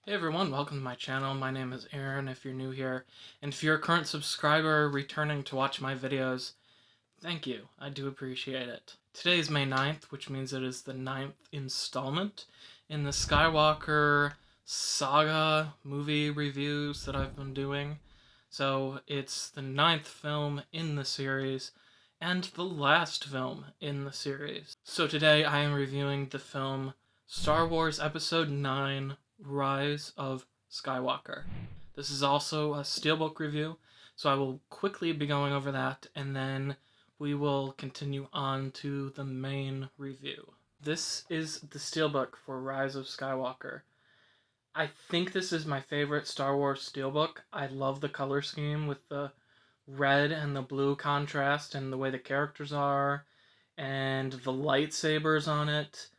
Hey everyone, welcome to my channel. My name is Aaron if you're new here, and if you're a current subscriber returning to watch my videos, thank you. I do appreciate it. Today is May 9th, which means it is the 9th installment in the Skywalker saga movie reviews that I've been doing. So it's the 9th film in the series and the last film in the series. So today I am reviewing the film Star Wars Episode 9 Rise of Skywalker. This is also a Steelbook review, so I will quickly be going over that and then we will continue on to the main review. This is the Steelbook for Rise of Skywalker. I think this is my favorite Star Wars Steelbook. I love the color scheme with the red and the blue contrast and the way the characters are and the lightsabers on it.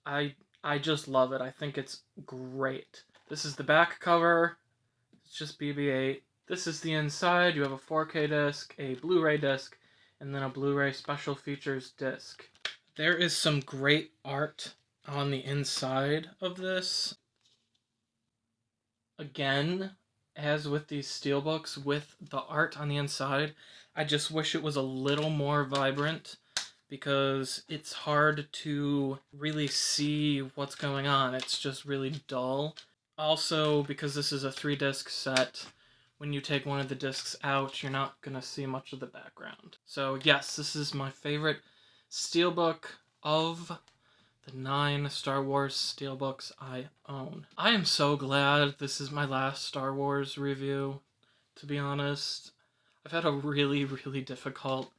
I I just love it. I think it's great. This is the back cover. It's just BB-8. This is the inside. You have a 4K disc, a Blu-ray disc, and then a Blu-ray special features disc. There is some great art on the inside of this. Again, as with these steelbooks, with the art on the inside, I just wish it was a little more vibrant because it's hard to really see what's going on. It's just really dull. Also, because this is a 3-disc set, when you take one of the discs out, you're not going to see much of the background. So yes, this is my favorite steelbook of the 9 Star Wars steelbooks I own. I am so glad this is my last Star Wars review, to be honest. I've had a really, really difficult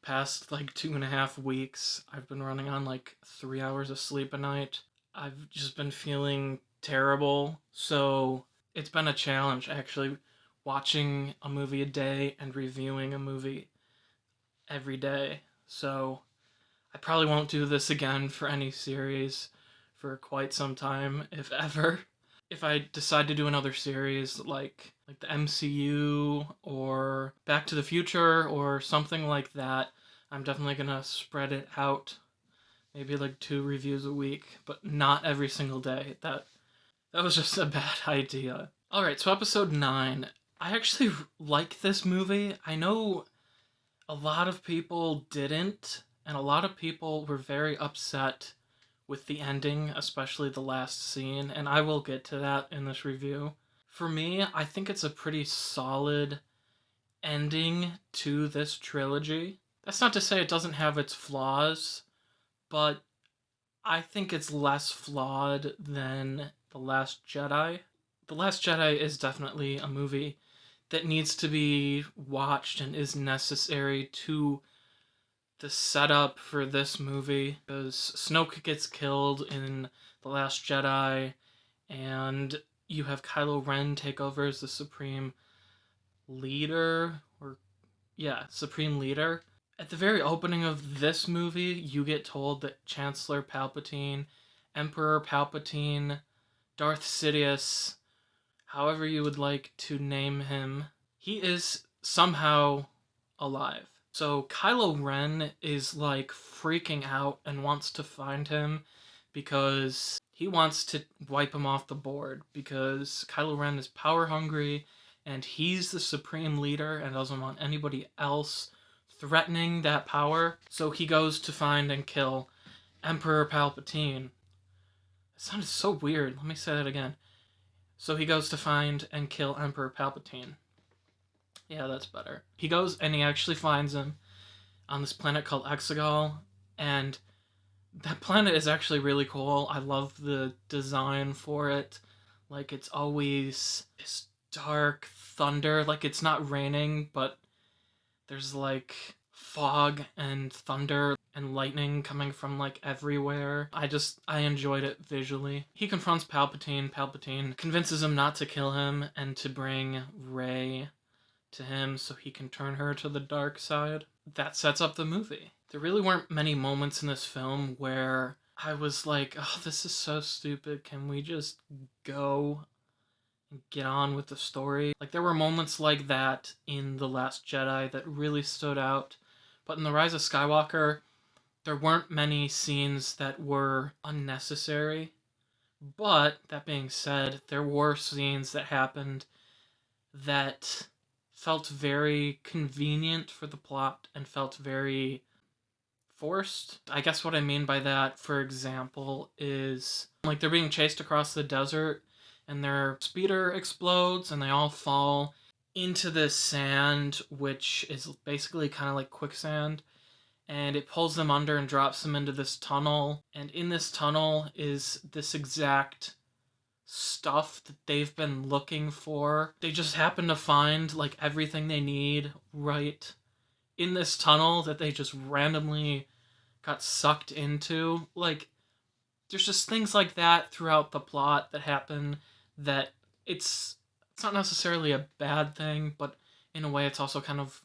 past 2.5 weeks. I've been running on 3 hours of sleep a night. I've just been feeling terrible, so it's been a challenge actually watching a movie a day and reviewing a movie every day. So I probably won't do this again for any series for quite some time, if ever. If I decide to do another series like the MCU or Back to the Future or something like that, I'm definitely gonna spread it out. Maybe 2 reviews a week, but not every single day. That was just a bad idea. Alright, so episode 9. I actually like this movie. I know a lot of people didn't, and a lot of people were very upset with the ending, especially the last scene, and I will get to that in this review. For me, I think it's a pretty solid ending to this trilogy. That's not to say it doesn't have its flaws, but I think it's less flawed than The Last Jedi. The Last Jedi is definitely a movie that needs to be watched and is necessary to the setup for this movie, because Snoke gets killed in The Last Jedi, and you have Kylo Ren take over as the Supreme Leader, Supreme Leader. At the very opening of this movie, you get told that Chancellor Palpatine, Emperor Palpatine, Darth Sidious, however you would like to name him, he is somehow alive. So Kylo Ren is freaking out and wants to find him because he wants to wipe him off the board, because Kylo Ren is power hungry and he's the supreme leader and doesn't want anybody else threatening that power. So he goes to find and kill Emperor Palpatine. It sounded so weird. Let me say that again. So he goes to find and kill Emperor Palpatine. Yeah, that's better. He goes and he actually finds him on this planet called Exegol, and that planet is actually really cool. I love the design for it. It's always this dark thunder. It's not raining, but there's fog and thunder and lightning coming from everywhere. I enjoyed it visually. He confronts Palpatine. Palpatine convinces him not to kill him and to bring Rey to him so he can turn her to the dark side. That sets up the movie. There really weren't many moments in this film where I was like, oh, this is so stupid. Can we just go and get on with the story? There were moments like that in The Last Jedi that really stood out. But in The Rise of Skywalker, there weren't many scenes that were unnecessary. But that being said, there were scenes that happened that felt very convenient for the plot and felt very forced. I guess what I mean by that, for example, is like they're being chased across the desert and their speeder explodes and they all fall into this sand, which is basically kind of like quicksand, and it pulls them under and drops them into this tunnel. And in this tunnel is this exact stuff that they've been looking for. They just happen to find like everything they need right in this tunnel that they just randomly got sucked into. Like, there's just things like that throughout the plot that happen that it's not necessarily a bad thing, but in a way it's also kind of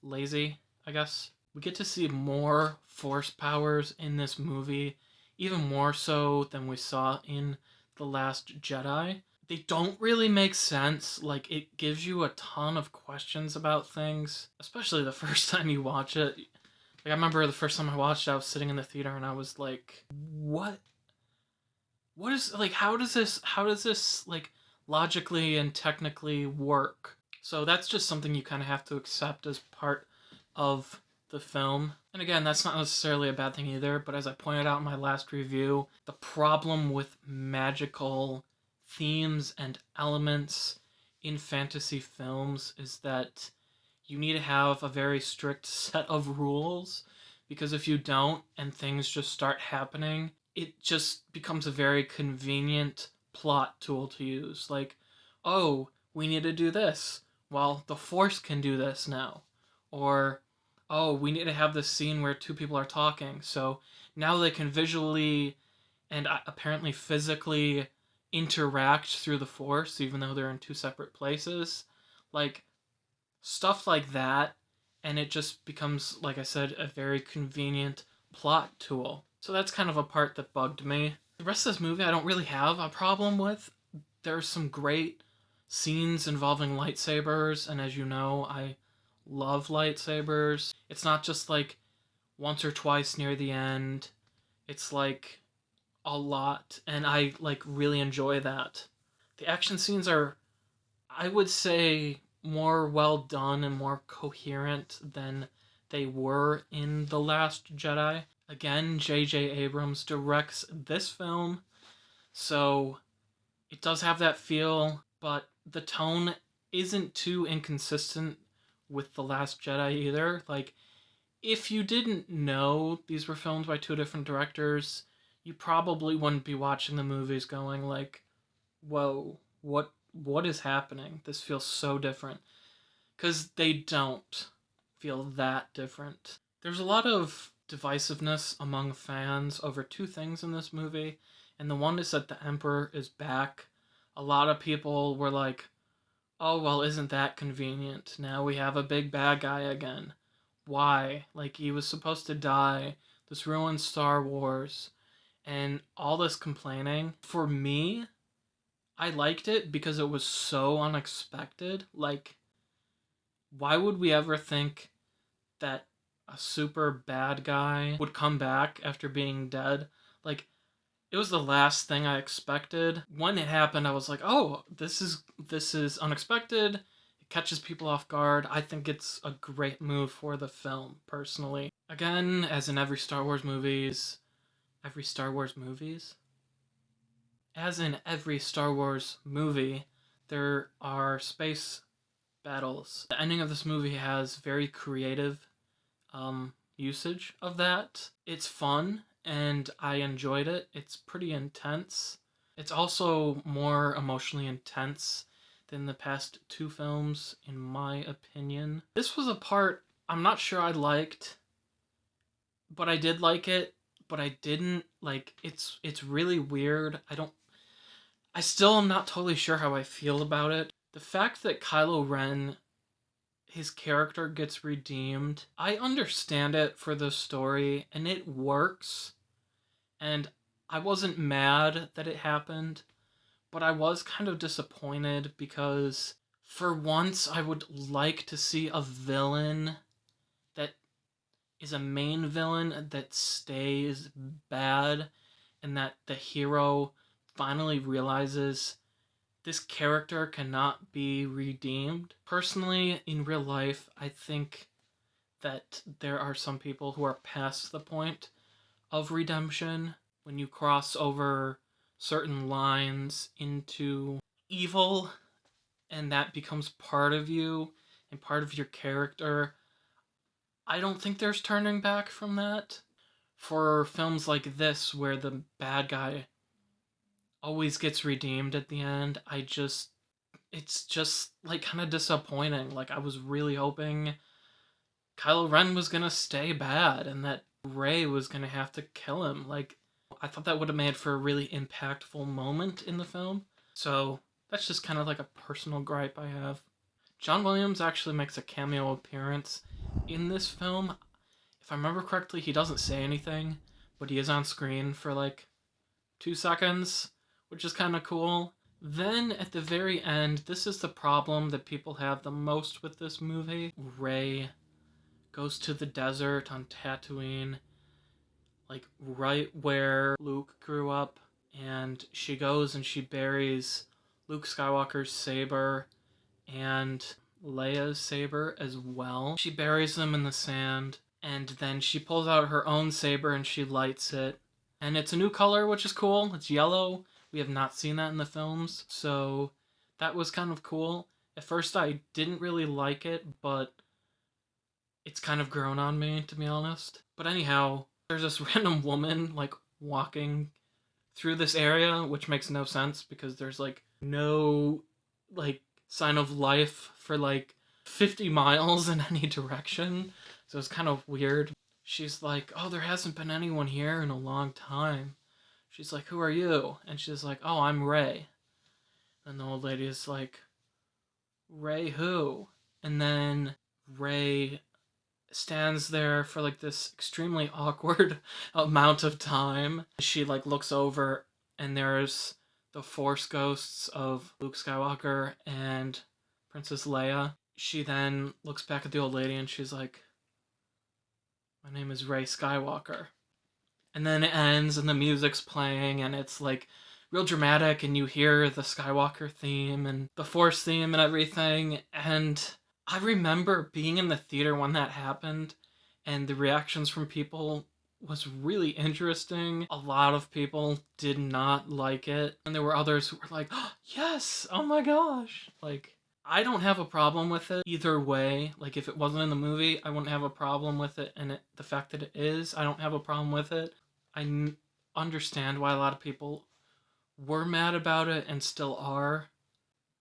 lazy, I guess. We get to see more force powers in this movie, even more so than we saw in The Last Jedi. They don't really make sense. Like, it gives you a ton of questions about things, especially the first time you watch it. Like, I remember the first time I watched it, I was sitting in the theater and I was like, what is, like, how does this, like, logically and technically work? So that's just something you kind of have to accept as part of the film. And again, that's not necessarily a bad thing either, but as I pointed out in my last review, the problem with magical themes and elements in fantasy films is that you need to have a very strict set of rules, because if you don't and things just start happening, it just becomes a very convenient plot tool to use. Like, oh, we need to do this. Well, the Force can do this now. Or, oh, we need to have this scene where two people are talking. So now they can visually and apparently physically interact through the Force, even though they're in two separate places. Like, stuff like that. And it just becomes, like I said, a very convenient plot tool. So that's kind of a part that bugged me. The rest of this movie I don't really have a problem with. There's some great scenes involving lightsabers, and as you know, I love lightsabers. It's not just like once or twice near the end. It's like a lot, and I like really enjoy that. The action scenes are, I would say, more well done and more coherent than they were in The Last Jedi. Again, J.J. Abrams directs this film, so it does have that feel, but the tone isn't too inconsistent with The Last Jedi either. Like, if you didn't know these were filmed by two different directors, you probably wouldn't be watching the movies going like, whoa, what is happening? This feels so different. Because they don't feel that different. There's a lot of divisiveness among fans over two things in this movie, and the one is that the Emperor is back. A lot of people were like, oh, well, isn't that convenient? Now we have a big bad guy again. Why? Like, he was supposed to die. This ruined Star Wars. And all this complaining. For me, I liked it because it was so unexpected. Like, why would we ever think that a super bad guy would come back after being dead? Like, it was the last thing I expected. When it happened, I was like, oh, this is unexpected. It catches people off guard. I think it's a great move for the film, personally. Again, as in every Star Wars movies? As in every Star Wars movie, there are space battles. The ending of this movie has very creative usage of that. It's fun and I enjoyed it. It's pretty intense. It's also more emotionally intense than the past two films, in my opinion. This was a part I'm not sure I liked, but I did like it, but I didn't. Like, it's really weird. I still am not totally sure how I feel about it. The fact that Kylo Ren, his character gets redeemed, I understand it for the story, and it works. And I wasn't mad that it happened, but I was kind of disappointed because for once I would like to see a villain that is a main villain that stays bad, and that the hero finally realizes this character cannot be redeemed. Personally, in real life, I think that there are some people who are past the point of redemption. When you cross over certain lines into evil, and that becomes part of you and part of your character, I don't think there's turning back from that. For films like this, where the bad guy always gets redeemed at the end, it's just like kind of disappointing. Like, I was really hoping Kylo Ren was gonna stay bad and that Rey was gonna have to kill him. Like, I thought that would have made for a really impactful moment in the film. So that's just kind of like a personal gripe I have. John Williams actually makes a cameo appearance in this film. If I remember correctly, he doesn't say anything, but he is on screen for like 2 seconds, which is kind of cool. Then at the very end, this is the problem that people have the most with this movie. Rey goes to the desert on Tatooine, like right where Luke grew up, and she goes and she buries Luke Skywalker's saber and Leia's saber as well. She buries them in the sand, and then she pulls out her own saber and she lights it. And it's a new color, which is cool. It's yellow. We have not seen that in the films, so that was kind of cool. At first I didn't really like it, but it's kind of grown on me, to be honest. But anyhow, there's this random woman, like, walking through this area, which makes no sense because there's, like, no, like, sign of life for, like, 50 miles in any direction. So it's kind of weird. She's like, oh, there hasn't been anyone here in a long time. She's like, who are you? And she's like, oh, I'm Rey. And the old lady is like, Rey who? And then Rey stands there for like this extremely awkward amount of time. She like looks over and there's the Force ghosts of Luke Skywalker and Princess Leia. She then looks back at the old lady and she's like, my name is Rey Skywalker. And then it ends and the music's playing and it's like real dramatic and you hear the Skywalker theme and the Force theme and everything. And I remember being in the theater when that happened and the reactions from people was really interesting. A lot of people did not like it. And there were others who were like, oh, yes, oh my gosh. Like, I don't have a problem with it either way. Like, if it wasn't in the movie, I wouldn't have a problem with it. And the fact that it is, I don't have a problem with it. I understand why a lot of people were mad about it and still are.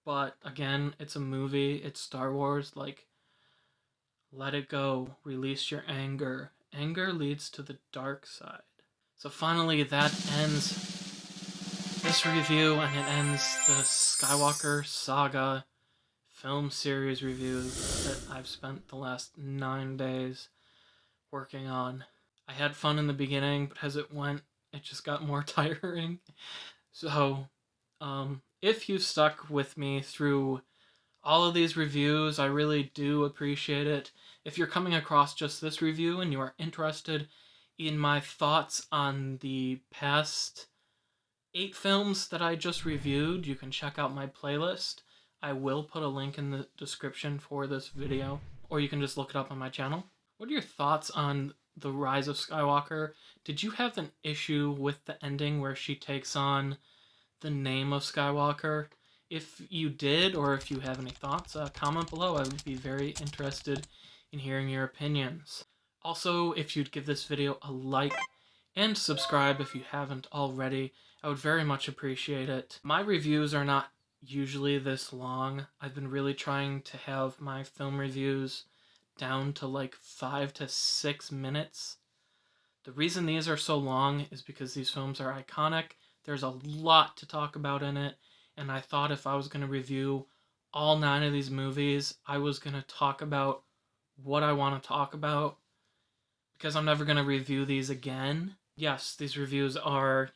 But again, it's a movie, it's Star Wars, like, let it go, release your anger. Anger leads to the dark side. So finally, that ends this review, and it ends the Skywalker Saga film series review that I've spent the last 9 days working on. I had fun in the beginning, but as it went, it just got more tiring. So, if you stuck with me through all of these reviews, I really do appreciate it. If you're coming across just this review and you are interested in my thoughts on the past 8 films that I just reviewed, you can check out my playlist. I will put a link in the description for this video, or you can just look it up on my channel. What are your thoughts on The Rise of Skywalker? Did you have an issue with the ending where she takes on the name of Skywalker? If you did, or if you have any thoughts, comment below. I would be very interested in hearing your opinions. Also, if you'd give this video a like and subscribe if you haven't already, I would very much appreciate it. My reviews are not usually this long. I've been really trying to have my film reviews down to like 5 to 6 minutes. The reason these are so long is because these films are iconic. There's a lot to talk about in it, and I thought if I was going to review all 9 of these movies, I was going to talk about what I want to talk about, because I'm never going to review these again. Yes, these reviews are,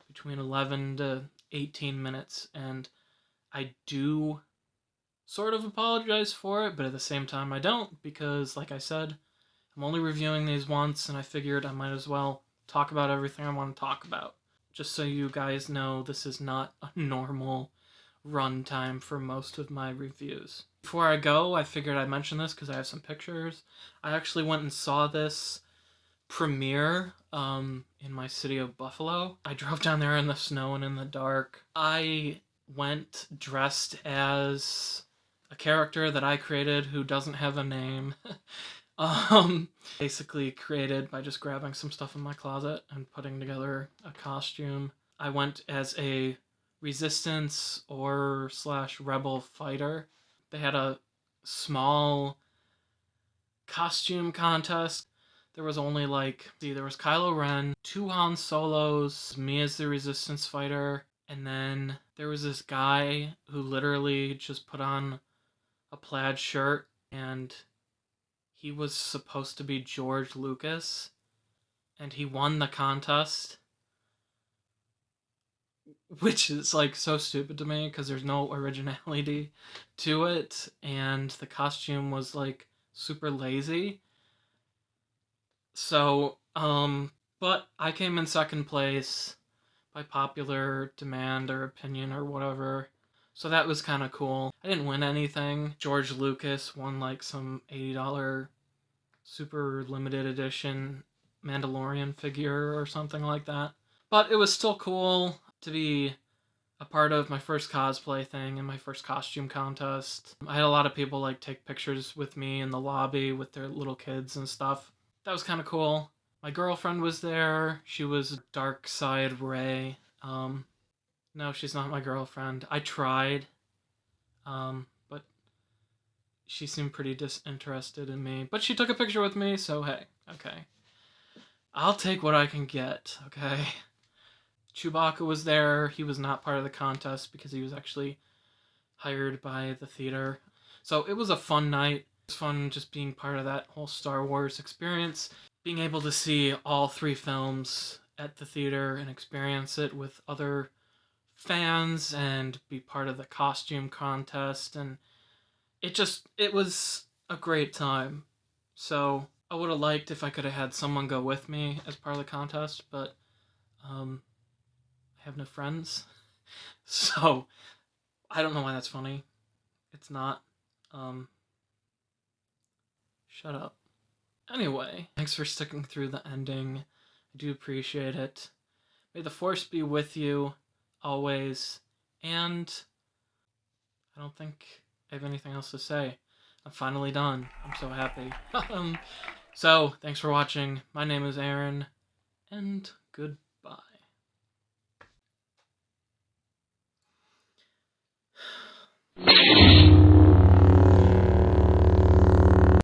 between 11 to 18 minutes, and I do sort of apologize for it, but at the same time I don't, because like I said, I'm only reviewing these once, and I figured I might as well talk about everything I want to talk about. just so you guys know, this is not a normal runtime for most of my reviews. Before I go, I figured I'd mention this because I have some pictures. I actually went and saw this premiere in my city of Buffalo. I drove down there in the snow and in the dark. I went dressed as a character that I created who doesn't have a name. Basically created by just grabbing some stuff in my closet and putting together a costume. I went as a resistance or / rebel fighter. They had a small costume contest. There was only there was Kylo Ren, 2 Han Solos, me as the resistance fighter, and then there was this guy who literally just put on a plaid shirt, and he was supposed to be George Lucas, and he won the contest, which is so stupid to me because there's no originality to it, and the costume was super lazy. So, but I came in second place by popular demand or opinion or whatever. So that was kind of cool. I didn't win anything. George Lucas won some $80 super limited edition Mandalorian figure or something like that. But it was still cool to be a part of my first cosplay thing and my first costume contest. I had a lot of people take pictures with me in the lobby with their little kids and stuff. That was kind of cool. My girlfriend was there. She was dark side Rey. No, she's not my girlfriend. I tried, but she seemed pretty disinterested in me. But she took a picture with me, so hey, okay. I'll take what I can get, okay? Chewbacca was there. He was not part of the contest because he was actually hired by the theater. So it was a fun night. It was fun just being part of that whole Star Wars experience. Being able to see all 3 films at the theater and experience it with other fans and be part of the costume contest, and it was a great time. So I would have liked if I could have had someone go with me as part of the contest, but I have no friends. So I don't know why that's funny. It's not. Shut up. Anyway, thanks for sticking through the ending. I do appreciate it. May the Force be with you always, and I don't think I have anything else to say. I'm finally done. I'm so happy. So, thanks for watching. My name is Aaron, and goodbye.